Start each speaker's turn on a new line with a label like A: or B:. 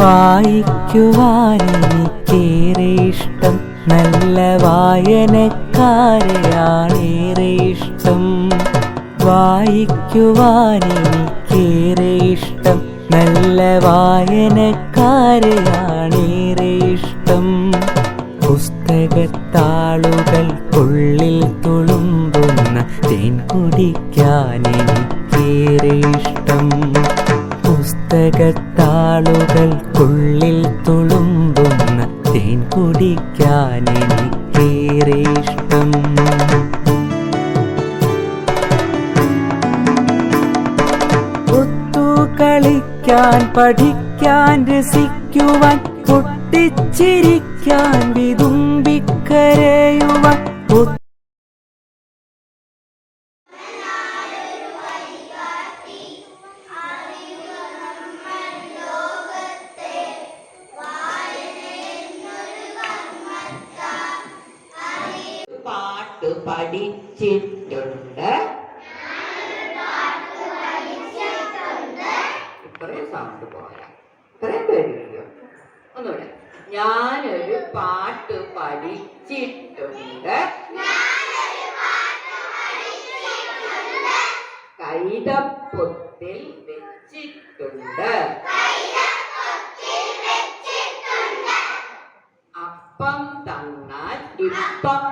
A: വായിക്കുവാനെനിക്കേറെ ഇഷ്ടം, നല്ല വായനക്കാരെയാണേറെ ഇഷ്ടം. വായിക്കുവാനെനിക്കേറെ ഇഷ്ടം, നല്ല വായനക്കാരെയാണേറെ ഇഷ്ടം. പുസ്തകത്താളുകൾക്കുള്ളിൽ തുളുമ്പുന്ന തേൻ കുടിക്കാനെനിക്കേറെ ഇഷ്ടം. പുസ്തകത്താളുകൾക്കുള്ളിൽ തുളുമ്പുന്ന തേൻ കുടിക്കാനെനിക്കേറെ ഇഷ്ടം. ഒത്തുകളിക്കാൻ, പഠിക്കാൻ, രസിക്കുവാൻ, പൊട്ടിച്ചിരിക്കാൻ, വിതുമ്പിക്കരയുവാൻ,
B: പാട്ട് പഠിച്ചിട്ടുണ്ട്. ഇത്രയും സൗണ്ട് പോരാ, ഇത്രയും പേരില്ലല്ലോ. ഒന്നുകൂടെ. ഞാനൊരു പാട്ട് പഠിച്ചിട്ടുണ്ട്. കൈതപ്പൊത്തിൽ വെച്ചിട്ടുണ്ട്. അപ്പം തന്നാൽ ഇപ്പം